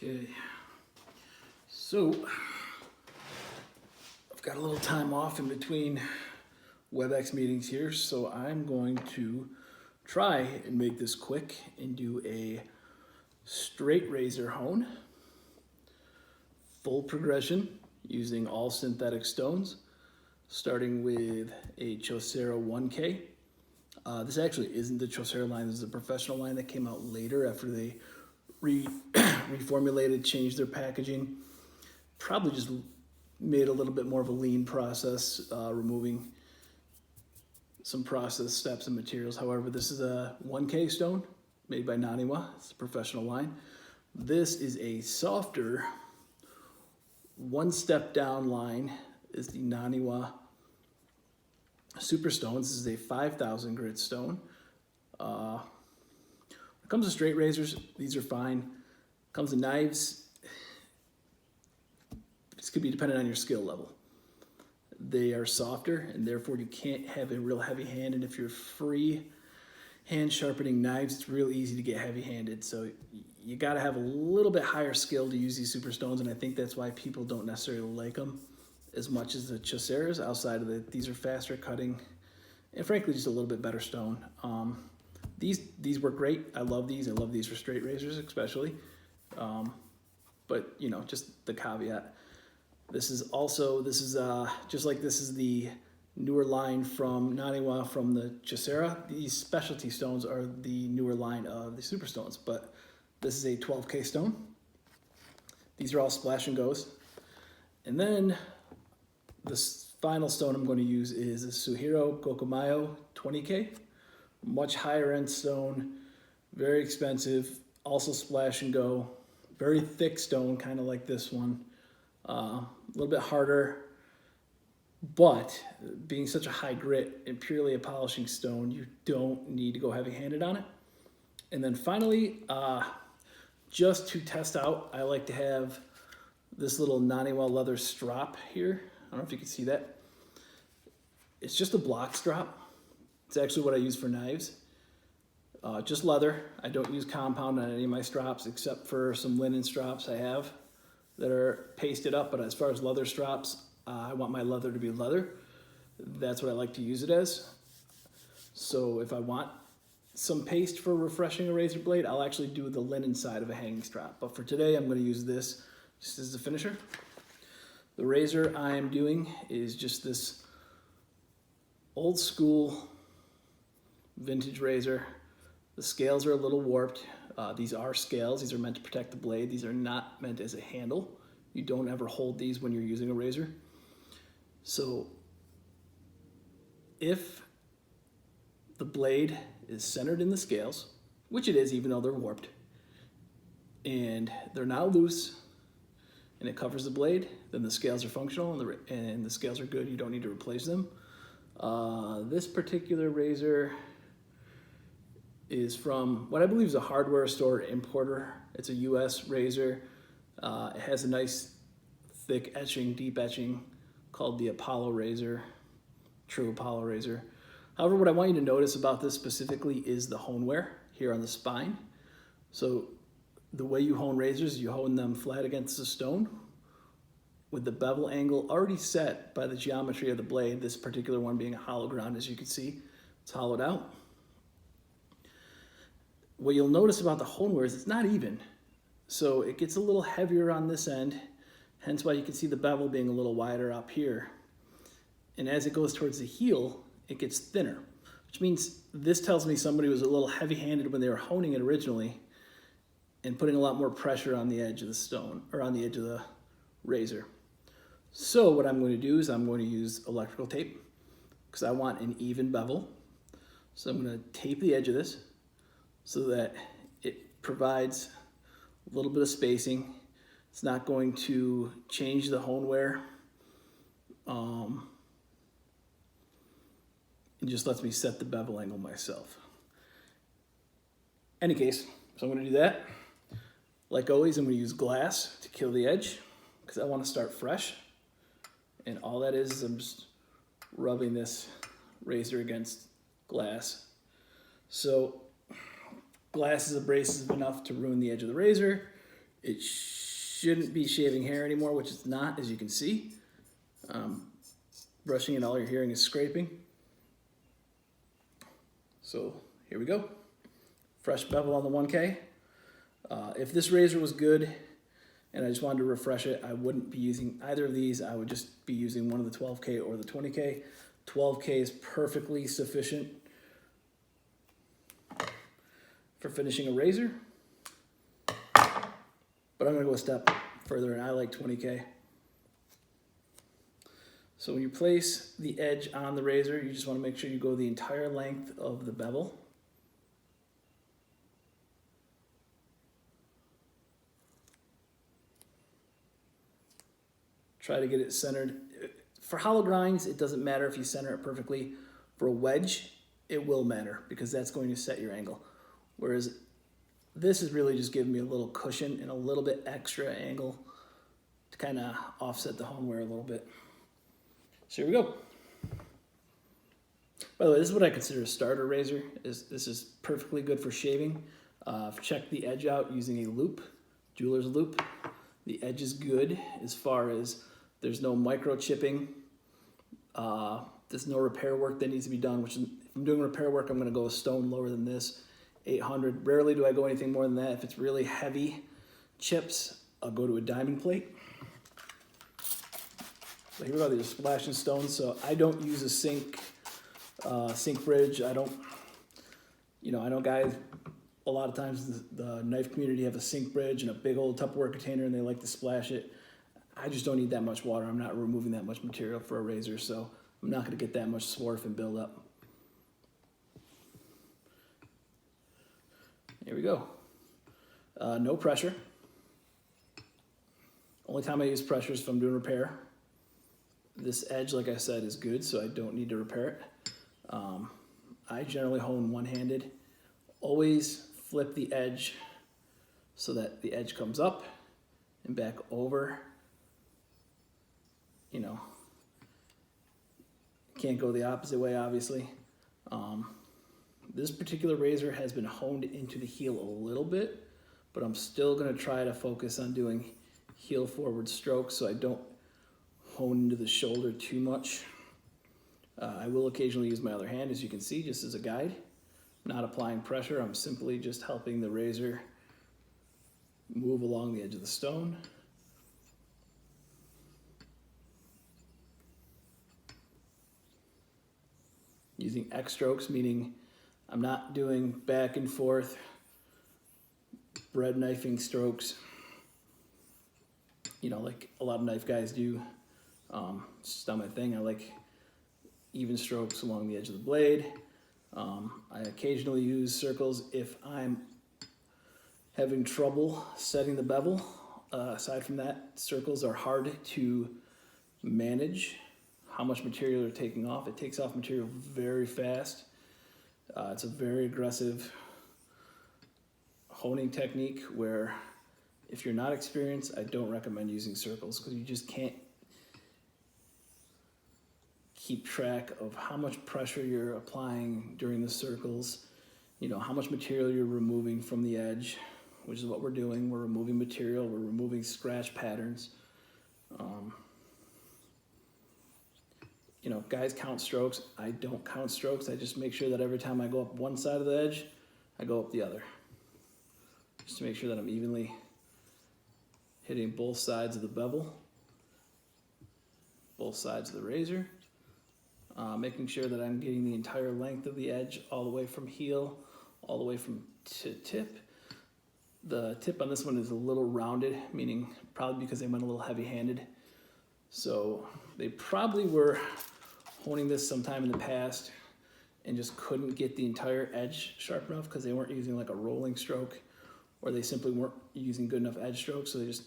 Okay, so I've got a little time off in between WebEx meetings here, so I'm going to try and make this quick and do a straight razor hone, full progression using all synthetic stones, starting with a Chosera 1K. This actually isn't the Chosera line, this is a professional line that came out later after they reformulated, changed their packaging. Probably just made a little bit more of a lean process, removing some process steps and materials. However, this is a 1K stone made by Naniwa. It's a professional line. This is a softer, one step down line is the Naniwa Super Stone. This is a 5,000 grit stone. When it comes to straight razors, these are fine. Comes to knives, this could be dependent on your skill level. They are softer and therefore you can't have a real heavy hand, and if you're free hand sharpening knives, it's real easy to get heavy handed. So you gotta have a little bit higher skill to use these super stones, and I think that's why people don't necessarily like them as much as the Choseras, outside of these are faster cutting and frankly just a little bit better stone. These work great. I love these for straight razors especially. But you know, just the caveat. This is just like this is the newer line from Naniwa from the Chosera. These specialty stones are the newer line of the super stones, but this is a 12K stone. These are all splash and goes. And then the final stone I'm going to use is a Suehiro Gokumyo 20K. Much higher end stone, very expensive, also splash and go. Very thick stone, kind of like this one. A little bit harder, but being such a high grit and purely a polishing stone, you don't need to go heavy-handed on it. And then finally, just to test out, I like to have this little Naniwa leather strop here. I don't know if you can see that. It's just a block strop. It's actually what I use for knives. Just leather. I don't use compound on any of my strops except for some linen strops I have that are pasted up, but as far as leather strops, I want my leather to be leather. That's what I like to use it as. So if I want some paste for refreshing a razor blade, I'll actually do the linen side of a hanging strop. But for today, I'm going to use this just as the finisher. The razor I am doing is just this old school vintage razor. The scales are a little warped. These are scales. These are meant to protect the blade. These are not meant as a handle. You don't ever hold these when you're using a razor. So if the blade is centered in the scales, which it is even though they're warped, and they're not loose, and it covers the blade, then the scales are functional and the scales are good. You don't need to replace them. This particular razor is from what I believe is a hardware store importer. It's a US razor. It has a nice thick etching, deep etching called the Apollo razor, true Apollo razor. However, what I want you to notice about this specifically is the hone wear here on the spine. So the way you hone razors, you hone them flat against the stone with the bevel angle already set by the geometry of the blade, this particular one being a hollow ground, as you can see, it's hollowed out. What you'll notice about the hone wear is it's not even. So it gets a little heavier on this end, hence why you can see the bevel being a little wider up here. And as it goes towards the heel, it gets thinner, which means this tells me somebody was a little heavy-handed when they were honing it originally and putting a lot more pressure on the edge of the stone, or on the edge of the razor. So what I'm going to do is I'm going to use electrical tape because I want an even bevel. So I'm going to tape the edge of this so that it provides a little bit of spacing. It's not going to change the hone wear. It just lets me set the bevel angle myself. Any case, so I'm going to do that. Like always, I'm going to use glass to kill the edge because I want to start fresh. And all that is I'm just rubbing this razor against glass. So glass is abrasive enough to ruin the edge of the razor. It shouldn't be shaving hair anymore, which it's not, as you can see. Brushing it, all you're hearing is scraping. So here we go. Fresh bevel on the 1K. If this razor was good and I just wanted to refresh it, I wouldn't be using either of these. I would just be using one of the 12K or the 20K. 12K is perfectly sufficient for finishing a razor. But I'm gonna go a step further, and I like 20K. So when you place the edge on the razor, you just wanna make sure you go the entire length of the bevel. Try to get it centered. For hollow grinds, it doesn't matter if you center it perfectly. For a wedge, it will matter because that's going to set your angle. Whereas this is really just giving me a little cushion and a little bit extra angle to kind of offset the hone wear a little bit. So here we go. By the way, this is what I consider a starter razor. This is perfectly good for shaving. Check the edge out using a loop, jeweler's loop. The edge is good as far as there's no micro chipping. There's no repair work that needs to be done, which if I'm doing repair work, I'm gonna go a stone lower than this, 800. Rarely do I go anything more than that. If it's really heavy chips, I'll go to a diamond plate. So here we go, these are splashing stones. So I don't use a sink bridge. I know guys, a lot of times the knife community have a sink bridge and a big old Tupperware container and they like to splash it. I just don't need that much water. I'm not removing that much material for a razor, so I'm not gonna get that much swarf and build up. Here we go. No pressure. Only time I use pressure is if I'm doing repair. This edge, like I said, is good, so I don't need to repair it. I generally hone one-handed. Always flip the edge so that the edge comes up and back over. You know, can't go the opposite way, obviously. This particular razor has been honed into the heel a little bit, but I'm still gonna try to focus on doing heel forward strokes so I don't hone into the shoulder too much. I will occasionally use my other hand, as you can see, just as a guide. I'm not applying pressure, I'm simply just helping the razor move along the edge of the stone. Using X strokes, meaning I'm not doing back and forth bread knifing strokes, you know, like a lot of knife guys do. It's just not my thing. I like even strokes along the edge of the blade. I occasionally use circles if I'm having trouble setting the bevel. Aside from that, circles are hard to manage how much material they're taking off. It takes off material very fast. It's a very aggressive honing technique where if you're not experienced, I don't recommend using circles because you just can't keep track of how much pressure you're applying during the circles, you know, how much material you're removing from the edge, which is what we're doing. We're removing material, we're removing scratch patterns. You know, guys count strokes. I don't count strokes. I just make sure that every time I go up one side of the edge, I go up the other. Just to make sure that I'm evenly hitting both sides of the bevel, both sides of the razor. Making sure that I'm getting the entire length of the edge all the way from heel, all the way from tip. The tip on this one is a little rounded, meaning probably because they went a little heavy-handed. So they probably were honing this sometime in the past and just couldn't get the entire edge sharp enough because they weren't using like a rolling stroke, or they simply weren't using good enough edge strokes. So they just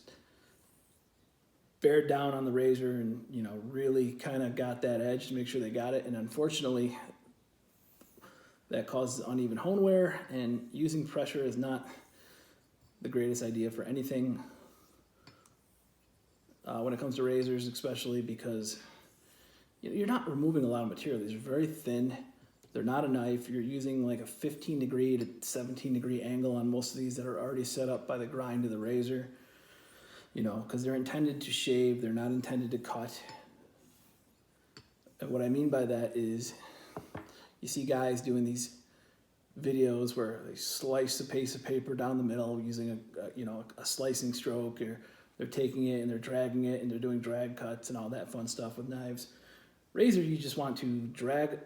bared down on the razor and, you know, really kind of got that edge to make sure they got it. And unfortunately, that causes uneven hone wear, and using pressure is not the greatest idea for anything when it comes to razors, especially because you're not removing a lot of material. These are very thin. They're not a knife. You're using like a 15 degree to 17 degree angle on most of these that are already set up by the grind of the razor. you know, because they're intended to shave, they're not intended to cut. And what I mean by that is you see guys doing these videos where they slice a piece of paper down the middle using a slicing stroke, or they're taking it and they're dragging it and they're doing drag cuts and all that fun stuff with knives. Razor, you just want to drag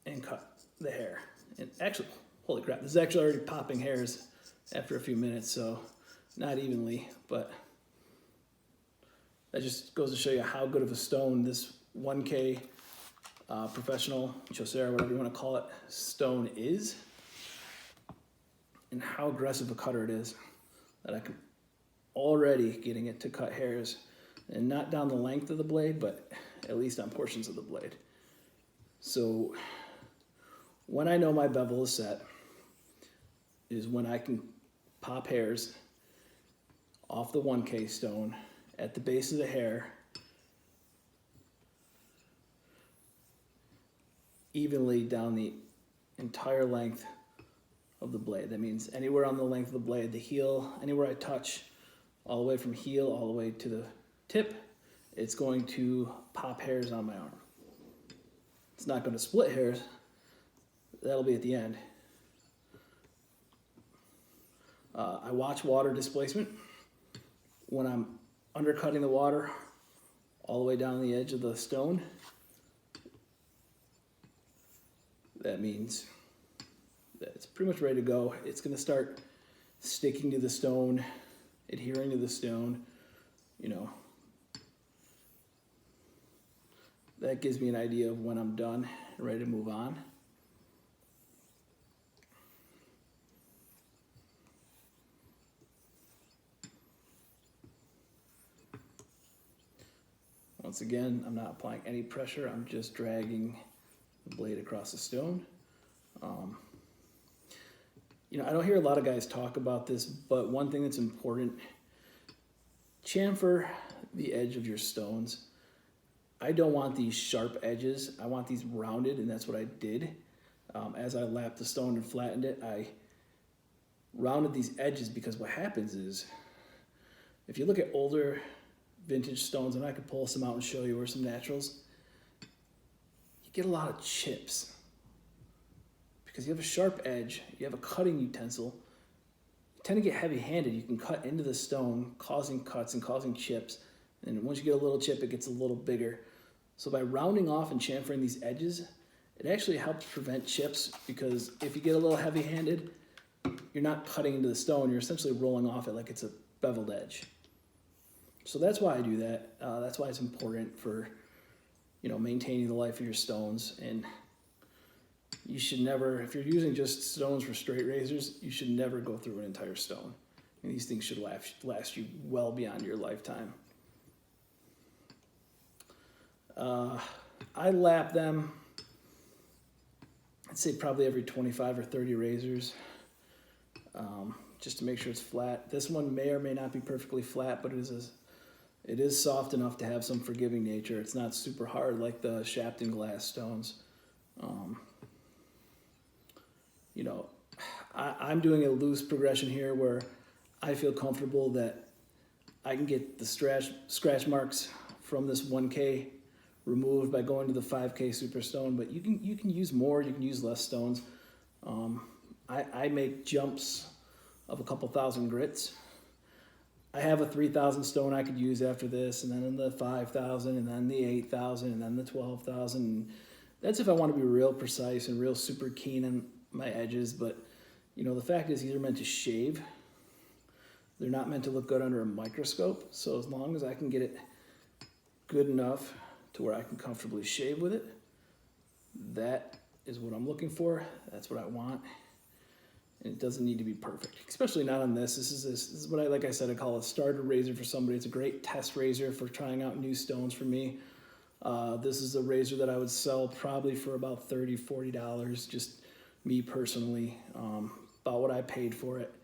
and cut the hair. And actually, holy crap, this is actually already popping hairs after a few minutes, so not evenly, but that just goes to show you how good of a stone this 1K professional Chosera, whatever you want to call it, stone is, and how aggressive a cutter it is, that I can already getting it to cut hairs, and not down the length of the blade, but at least on portions of the blade. So when I know my bevel is set is when I can pop hairs off the 1K stone at the base of the hair evenly down the entire length of the blade. That means anywhere on the length of the blade, the heel, anywhere I touch, all the way from heel all the way to the tip, it's going to pop hairs on my arm. It's not going to split hairs. That'll be at the end. I watch water displacement. When I'm undercutting the water all the way down the edge of the stone, that means that it's pretty much ready to go. It's going to start sticking to the stone, adhering to the stone, you know. That gives me an idea of when I'm done and ready to move on. Once again, I'm not applying any pressure. I'm just dragging the blade across the stone. You know, I don't hear a lot of guys talk about this, but one thing that's important, chamfer the edge of your stones. I don't want these sharp edges. I want these rounded, and that's what I did. As I lapped the stone and flattened it, I rounded these edges, because what happens is, if you look at older vintage stones, and I could pull some out and show you, or some naturals, you get a lot of chips. Because you have a sharp edge, you have a cutting utensil, you tend to get heavy-handed. You can cut into the stone, causing cuts and causing chips. And once you get a little chip, it gets a little bigger. So by rounding off and chamfering these edges, it actually helps prevent chips, because if you get a little heavy-handed, you're not cutting into the stone, you're essentially rolling off it like it's a beveled edge. So that's why I do that. That's why it's important for, you know, maintaining the life of your stones. And you should never, if you're using just stones for straight razors, you should never go through an entire stone. And these things should last you well beyond your lifetime. I lap them, I'd say probably every 25 or 30 razors, just to make sure it's flat. This one may or may not be perfectly flat, but it is soft enough to have some forgiving nature. It's not super hard like the Shapton glass stones. You know, I'm doing a loose progression here where I feel comfortable that I can get the scratch marks from this 1K removed by going to the 5K Super Stone, but you can use more, you can use less stones. I make jumps of a couple thousand grits. I have a 3,000 stone I could use after this, and then the 5,000, and then the 8,000, and then the 12,000. That's if I want to be real precise and real super keen on my edges. But you know, the fact is, these are meant to shave. They're not meant to look good under a microscope. So as long as I can get it good enough to where I can comfortably shave with it, that is what I'm looking for. That's what I want. And it doesn't need to be perfect, especially not on this. This is what like I said, I call a starter razor for somebody. It's a great test razor for trying out new stones for me. This is a razor that I would sell probably for about $30, $40, just me personally, about what I paid for it.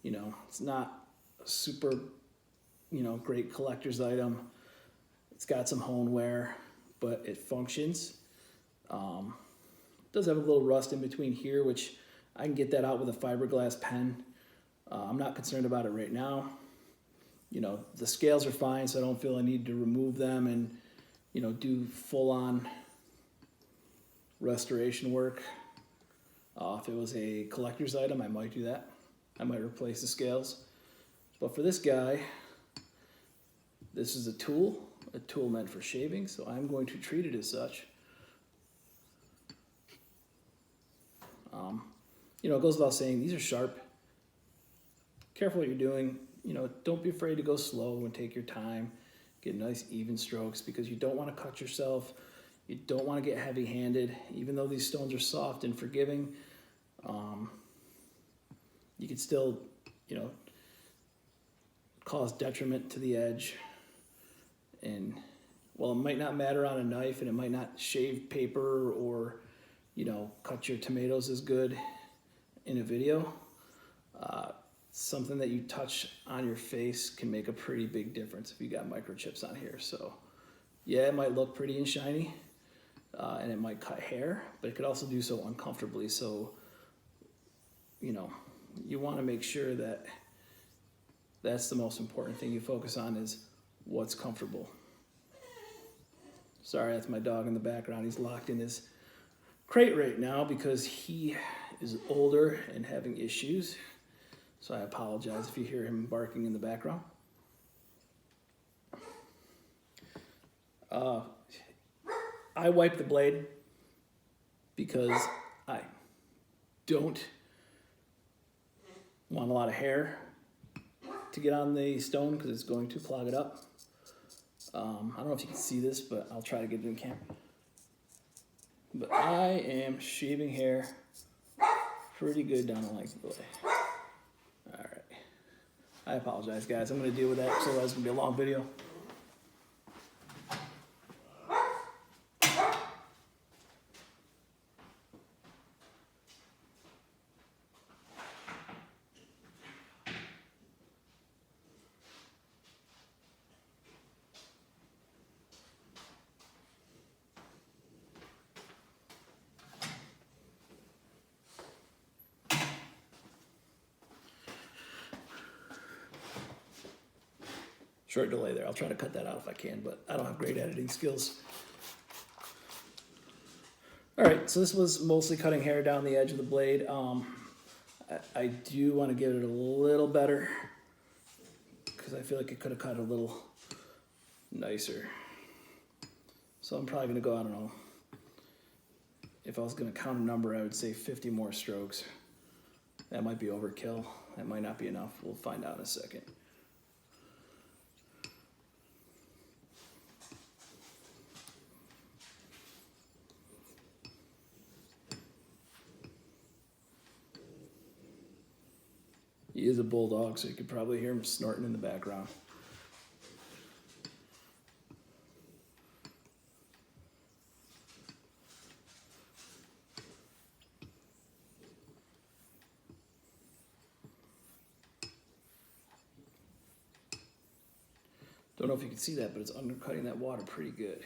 You know, it's not a super, you know, great collector's item. It's got some hone wear, but it functions. It does have a little rust in between here, which I can get that out with a fiberglass pen. I'm not concerned about it right now. you know, the scales are fine, so I don't feel I need to remove them and, you know, do full-on restoration work. If it was a collector's item, I might do that. I might replace the scales. But for this guy, this is a tool meant for shaving, so I'm going to treat it as such. You know, it goes without saying, these are sharp. Careful what you're doing. You know, don't be afraid to go slow and take your time. Get nice even strokes, because you don't want to cut yourself. You don't want to get heavy-handed. Even though these stones are soft and forgiving, you can still, you know, cause detriment to the edge. And while it might not matter on a knife and it might not shave paper or, you know, cut your tomatoes as good in a video, something that you touch on your face can make a pretty big difference if you got microchips on here. So yeah, it might look pretty and shiny, and it might cut hair, but it could also do so uncomfortably. So, you know, you want to make sure that that's the most important thing you focus on, is what's comfortable. Sorry, that's my dog in the background. He's locked in his crate right now because he is older and having issues. So I apologize if you hear him barking in the background. I wipe the blade because I don't want a lot of hair to get on the stone because it's going to clog it up. I don't know if you can see this, but I'll try to get it in camera. But I am shaving hair pretty good down the length of the blade. All right. I apologize, guys. I'm going to deal with that, so it's going to be a long video. Short delay there. I'll try to cut that out if I can, but I don't have great editing skills. All right, so this was mostly cutting hair down the edge of the blade. I do want to give it a little better because I feel like it could have cut a little nicer. So I'm probably going to go, I don't know, if I was going to count a number, I would say 50 more strokes. That might be overkill. That might not be enough. We'll find out in a second. He is a bulldog, so you could probably hear him snorting in the background. Don't know if you can see that, but it's undercutting that water pretty good.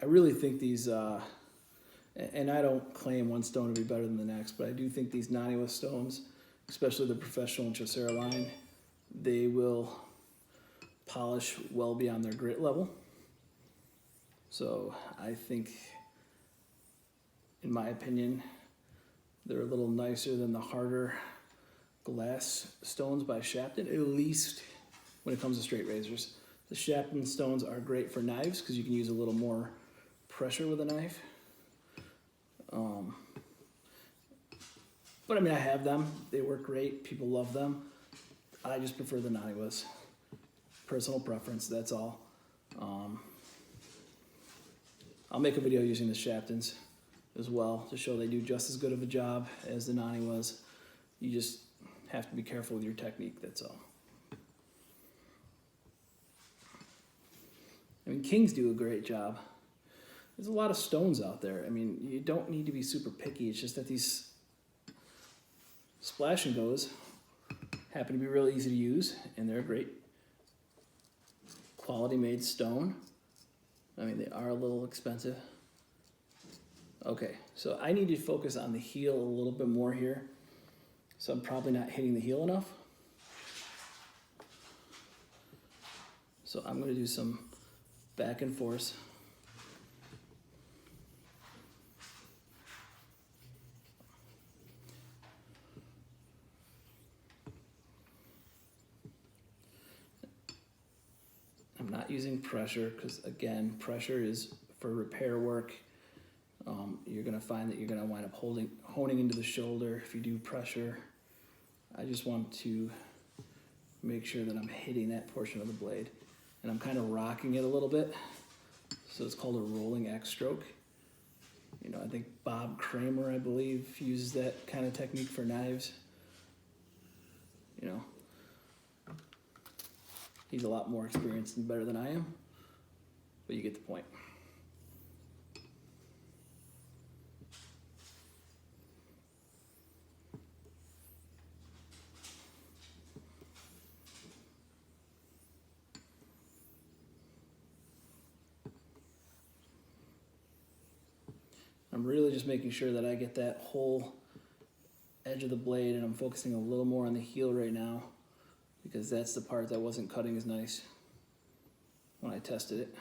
I really think these, and I don't claim one stone to be better than the next, but I do think these Naniwa stones, especially the professional and Chosera line, they will polish well beyond their grit level. So I think, in my opinion, they're a little nicer than the harder glass stones by Shapton, at least when it comes to straight razors. The Shapton stones are great for knives because you can use a little more pressure with a knife. But I mean, I have them. They work great. People love them. I just prefer the Naniwas. Personal preference, that's all. I'll make a video using the Shaptons as well to show they do just as good of a job as the Naniwas. You just have to be careful with your technique, that's all. I mean, Kings do a great job. There's a lot of stones out there. I mean, you don't need to be super picky. It's just that these Splash and Goes happen to be really easy to use, and they're a great quality made stone. I mean, they are a little expensive. Okay, so I need to focus on the heel a little bit more here. So I'm probably not hitting the heel enough. So I'm gonna do some back and forth. I'm not using pressure because, again, pressure is for repair work. You're gonna find that you're gonna wind up honing into the shoulder if you do pressure. I just want to make sure that I'm hitting that portion of the blade. And I'm kind of rocking it a little bit. So it's called a rolling X stroke. You know, I think Bob Kramer, I believe, uses that kind of technique for knives. You know, he's a lot more experienced and better than I am, but you get the point. I'm really just making sure that I get that whole edge of the blade, and I'm focusing a little more on the heel right now because that's the part that wasn't cutting as nice when I tested it.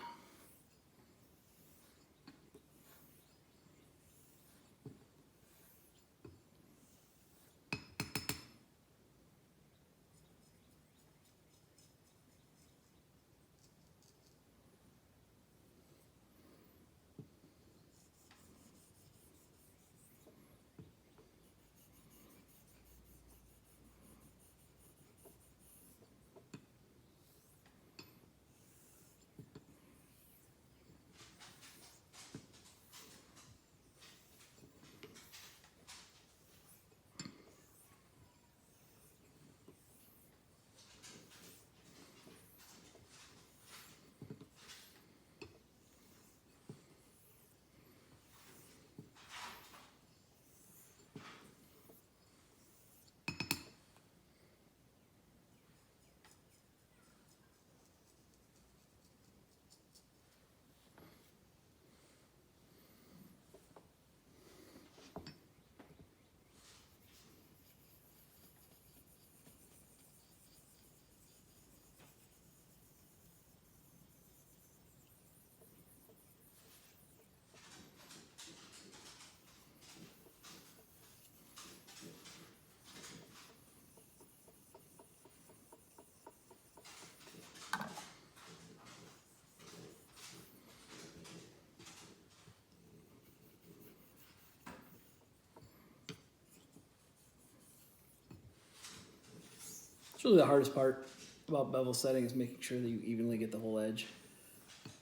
It's really the hardest part about bevel setting is making sure that you evenly get the whole edge.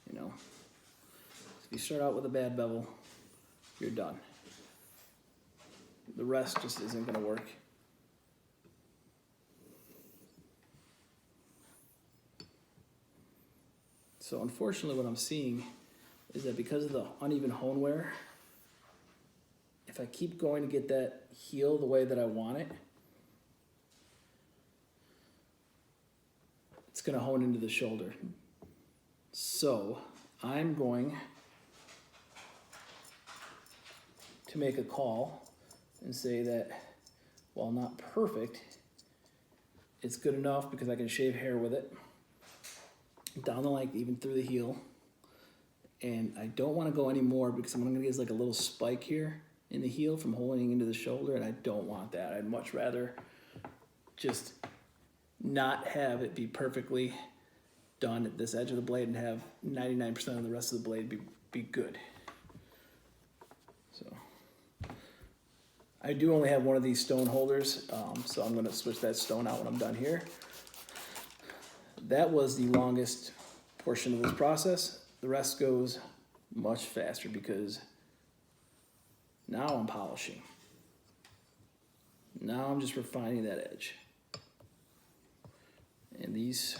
You know, if you start out with a bad bevel, you're done. The rest just isn't going to work. So unfortunately what I'm seeing is that because of the uneven hone wear, if I keep going to get that heel the way that I want it, it's going to hone into the shoulder. So I'm going to make a call and say that while not perfect, it's good enough because I can shave hair with it down the length, even through the heel. And I don't want to go any more because I'm going to get like a little spike here in the heel from holding into the shoulder, and I don't want that. I'd much rather just not have it be perfectly done at this edge of the blade and have 99% of the rest of the blade be good. So I do only have one of these stone holders, so I'm going to switch that stone out when I'm done here. That was the longest portion of this process. The rest goes much faster because now I'm polishing. Now I'm just refining that edge. And these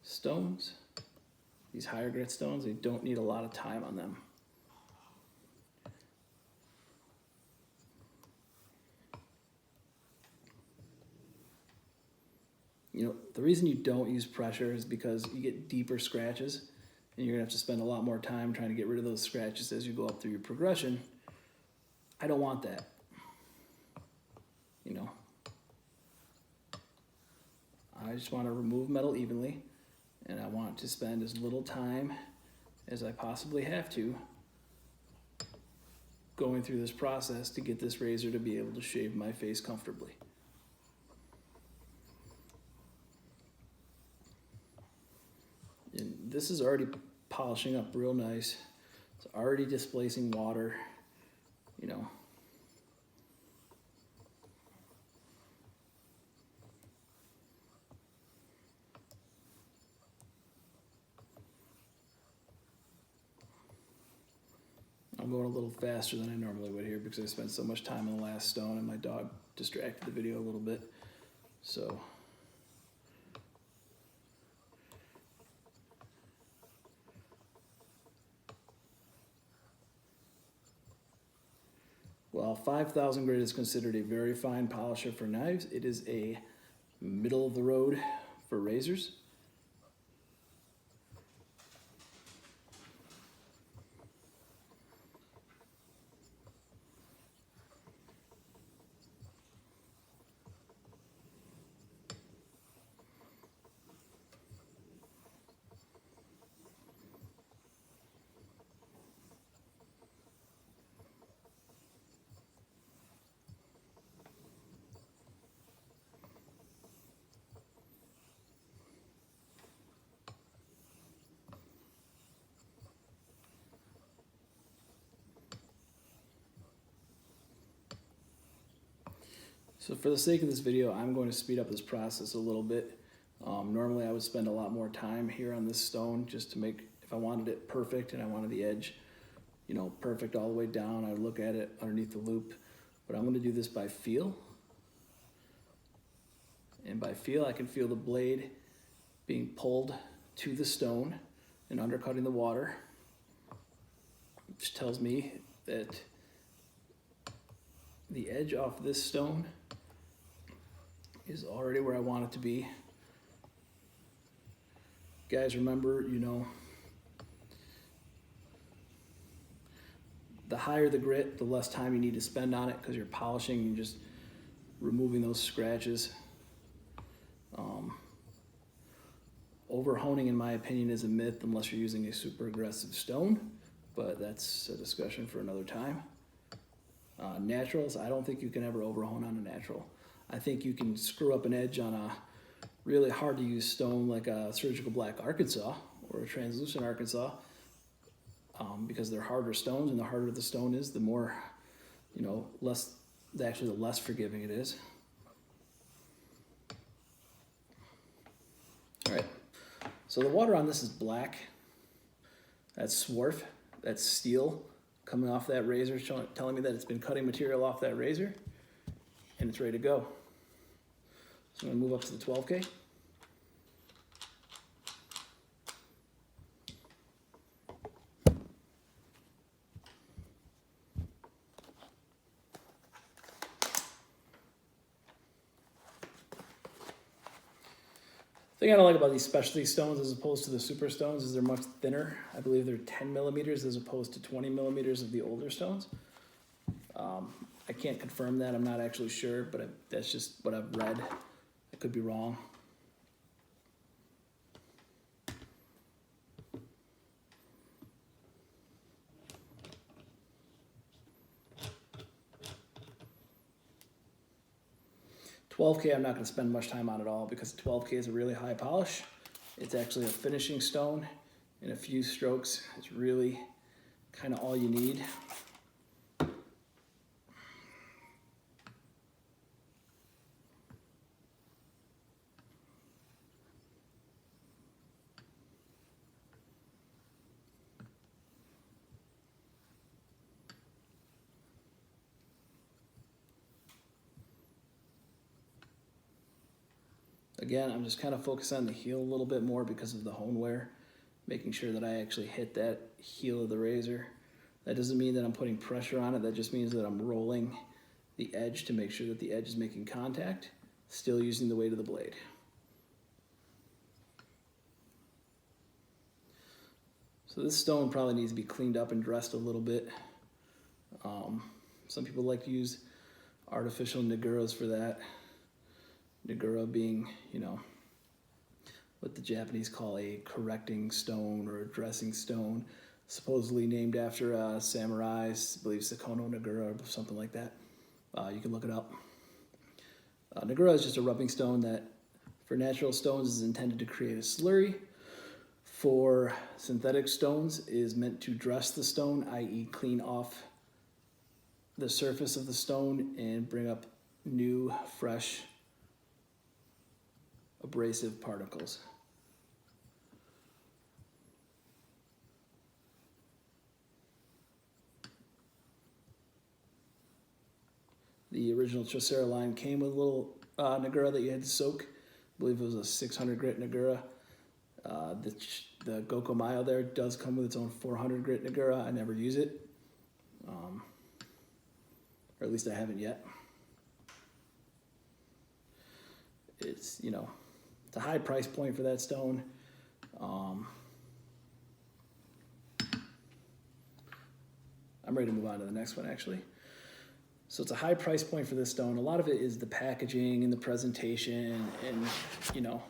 stones, these higher grit stones, they don't need a lot of time on them. You know, The reason you don't use pressure is because you get deeper scratches, and you're gonna have to spend a lot more time trying to get rid of those scratches as you go up through your progression. I don't want that, you know. I just want to remove metal evenly, and I want to spend as little time as I possibly have to going through this process to get this razor to be able to shave my face comfortably. And this is already polishing up real nice. It's already displacing water, you know. I'm going a little faster than I normally would here because I spent so much time on the last stone and my dog distracted the video a little bit. So while 5000 grit is considered a very fine polisher for knives, it is a middle of the road for razors. So for the sake of this video, I'm going to speed up this process a little bit. Normally I would spend a lot more time here on this stone just to make, if I wanted it perfect and I wanted the edge, you know, perfect all the way down, I would look at it underneath the loop. But I'm going to do this by feel. And by feel, I can feel the blade being pulled to the stone and undercutting the water, which tells me that the edge off this stone is already where I want it to be. Guys, remember, you know, the higher the grit, the less time you need to spend on it because you're polishing and just removing those scratches. Over honing, in my opinion, is a myth unless you're using a super aggressive stone, but that's a discussion for another time. Naturals, I don't think you can ever over hone on a natural. I think you can screw up an edge on a really hard to use stone like a surgical black Arkansas or a translucent Arkansas, because they're harder stones, and the harder the stone is, the more, you know, the less forgiving it is. All right, so the water on this is black. That's swarf, that's steel coming off that razor, telling me that it's been cutting material off that razor, and it's ready to go. So I'm gonna move up to the 12K. The thing I don't like about these specialty stones as opposed to the super stones is they're much thinner. I believe they're 10 millimeters as opposed to 20 millimeters of the older stones. I can't confirm that, I'm not actually sure, but that's just what I've read. I could be wrong. $12K I'm not going to spend much time on at all because 12K is a really high polish. It's actually a finishing stone. In a few strokes, it's really kind of all you need. Again, I'm just kind of focused on the heel a little bit more because of the hone wear, making sure that I actually hit that heel of the razor. That doesn't mean that I'm putting pressure on it, that just means that I'm rolling the edge to make sure that the edge is making contact, still using the weight of the blade. So this stone probably needs to be cleaned up and dressed a little bit. Some people like to use artificial naguras for that. Nagura being, you know, what the Japanese call a correcting stone or a dressing stone, supposedly named after samurais, I believe Sakono Nagura or something like that. You can look it up. Nagura is just a rubbing stone that, for natural stones, is intended to create a slurry. For synthetic stones, is meant to dress the stone, i.e. clean off the surface of the stone and bring up new, fresh, abrasive particles. The original Chosera line came with a little Nagura that you had to soak. I believe it was a 600 grit Nagura. The Gokumyo there does come with its own 400 grit Nagura. I never use it. Or at least I haven't yet. It's, you know, it's a high price point for that stone. I'm ready to move on to the next one, actually. So it's a high price point for this stone. A lot of it is the packaging and the presentation and, you know,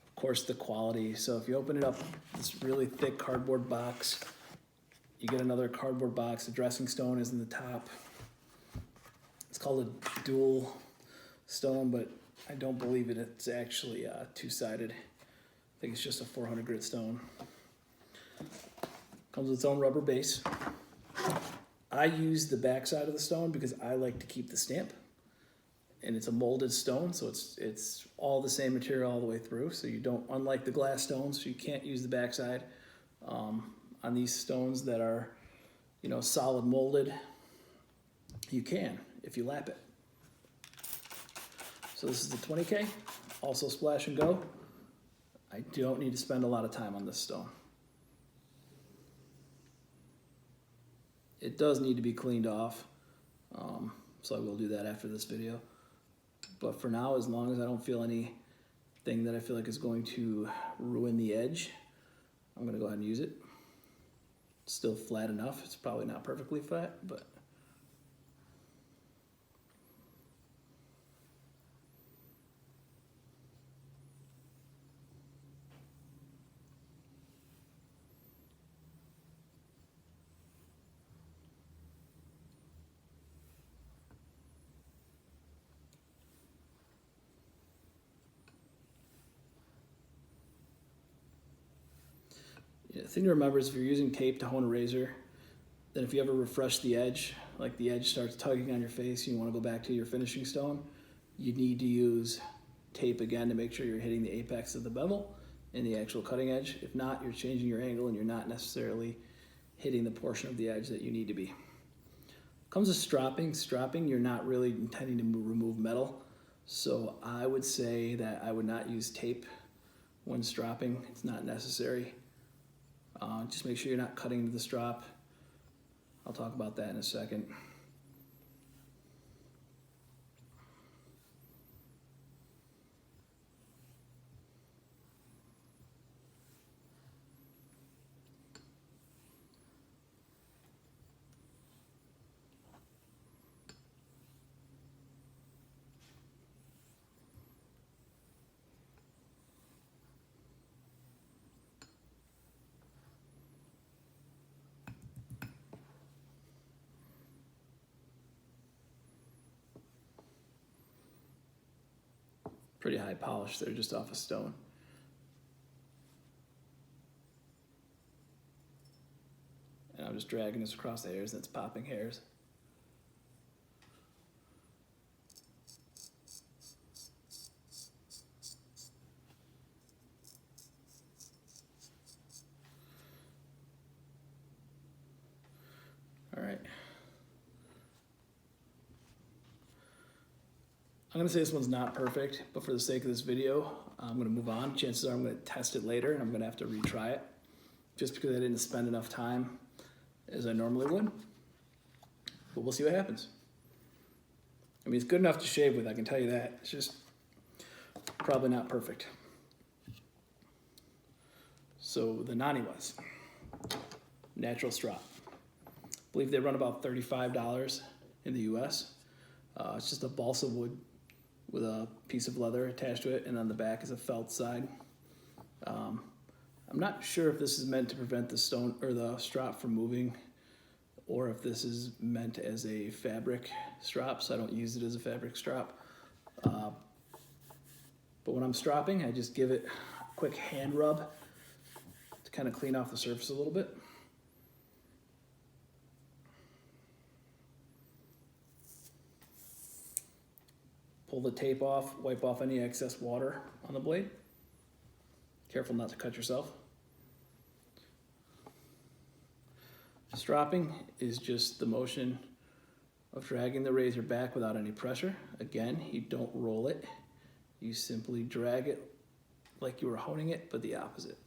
of course, the quality. So if you open it up, this really thick cardboard box, you get another cardboard box. The dressing stone is in the top. It's called a dual stone, but I don't believe it's actually two-sided. I think it's just a 400 grit stone. Comes with its own rubber base. I use the back side of the stone because I like to keep the stamp. And it's a molded stone, so it's all the same material all the way through. So you don't, unlike the glass stones, you can't use the backside. On these stones that are, you know, solid molded, you can if you lap it. So this is the 20K, also splash and go. I don't need to spend a lot of time on this stone. It does need to be cleaned off, so I will do that after this video. But for now, as long as I don't feel anything that I feel like is going to ruin the edge, I'm gonna go ahead and use it. It's still flat enough. It's probably not perfectly flat, but the thing to remember is if you're using tape to hone a razor, then if you ever refresh the edge, like the edge starts tugging on your face, you want to go back to your finishing stone, you need to use tape again to make sure you're hitting the apex of the bevel and the actual cutting edge. If not, you're changing your angle and you're not necessarily hitting the portion of the edge that you need to be. Comes with stropping. Stropping, you're not really intending to remove metal. So I would say that I would not use tape when stropping. It's not necessary. Just make sure you're not cutting into the strop. I'll talk about that in a second. Pretty high polish there, just off a stone. And I'm just dragging this across the hairs, and it's popping hairs. All right. I'm gonna say this one's not perfect, but for the sake of this video, I'm gonna move on. Chances are I'm gonna test it later and I'm gonna have to retry it just because I didn't spend enough time as I normally would. But we'll see what happens. I mean, it's good enough to shave with, I can tell you that. It's just probably not perfect. So the Naniwas. Natural strop. I believe they run about $35 in the US. It's just a balsa wood with a piece of leather attached to it, and on the back is a felt side. I'm not sure if this is meant to prevent the stone or the strop from moving, or if this is meant as a fabric strop, so I don't use it as a fabric strop. But when I'm stropping, I just give it a quick hand rub to kind of clean off the surface a little bit. Pull the tape off, wipe off any excess water on the blade. Careful not to cut yourself. Stropping is just the motion of dragging the razor back without any pressure. Again, you don't roll it. You simply drag it like you were honing it, but the opposite.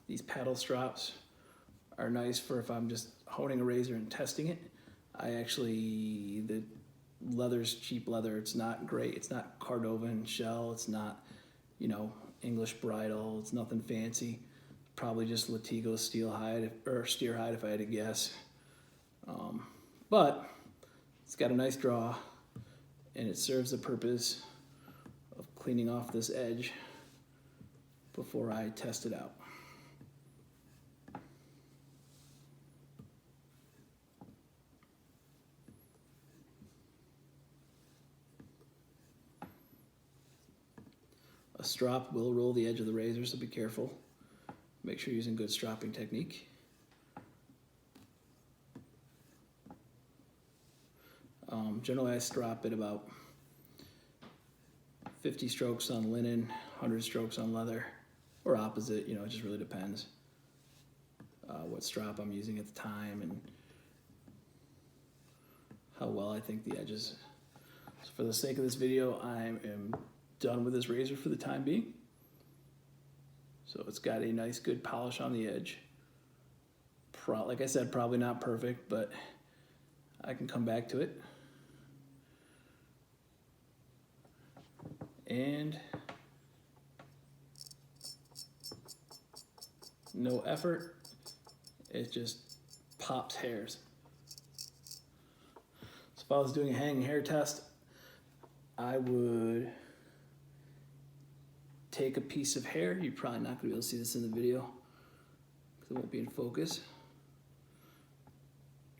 These paddle strops are nice for if I'm just honing a razor and testing it. The leather's cheap leather. It's not great. It's not Cordovan shell. It's not, English bridle. It's nothing fancy. Probably just Latigo steel hide or steer hide if I had to guess. But it's got a nice draw, and it serves the purpose of cleaning off this edge before I test it out. A strop will roll the edge of the razor, so be careful. Make sure you're using good stropping technique. Generally I strop at about 50 strokes on linen, 100 strokes on leather, or opposite, it just really depends what strop I'm using at the time and how well I think the edges. So for the sake of this video, I am done with this razor for the time being. So it's got a nice good polish on the edge. Like I said, probably not perfect, but I can come back to it. And no effort, it just pops hairs. So if I was doing a hanging hair test, I would take a piece of hair. You're probably not going to be able to see this in the video because it won't be in focus.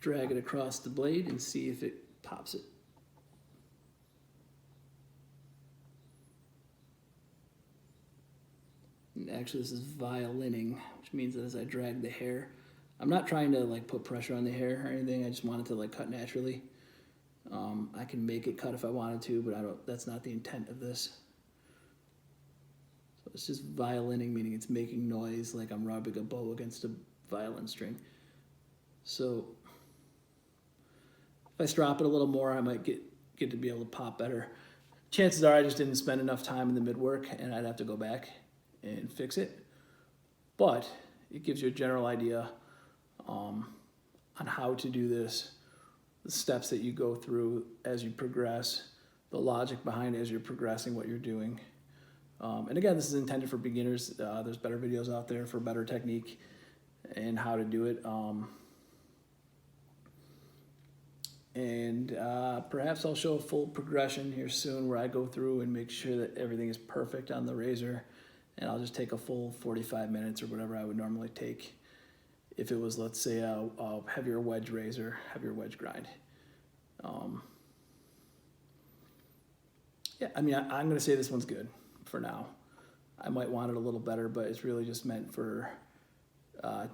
Drag it across the blade and see if it pops it. And actually this is violining, which means that as I drag the hair, I'm not trying to put pressure on the hair or anything. I just want it to cut naturally. I can make it cut if I wanted to, but that's not the intent of this. So it's just violining, meaning it's making noise like I'm rubbing a bow against a violin string. So if I strop it a little more, I might get to be able to pop better. Chances are I just didn't spend enough time in the mid-work and I'd have to go back and fix it. But it gives you a general idea on how to do this, the steps that you go through as you progress, the logic behind it as you're progressing what you're doing. And again, this is intended for beginners. There's better videos out there for better technique and how to do it. Perhaps I'll show a full progression here soon where I go through and make sure that everything is perfect on the razor. And I'll just take a full 45 minutes or whatever I would normally take if it was, let's say, a heavier wedge razor, heavier wedge grind. Yeah, I'm going to say this one's good for now. I might want it a little better, but it's really just meant for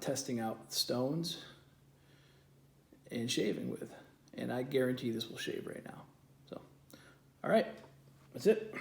testing out stones and shaving with. And I guarantee this will shave right now. So, all right, that's it.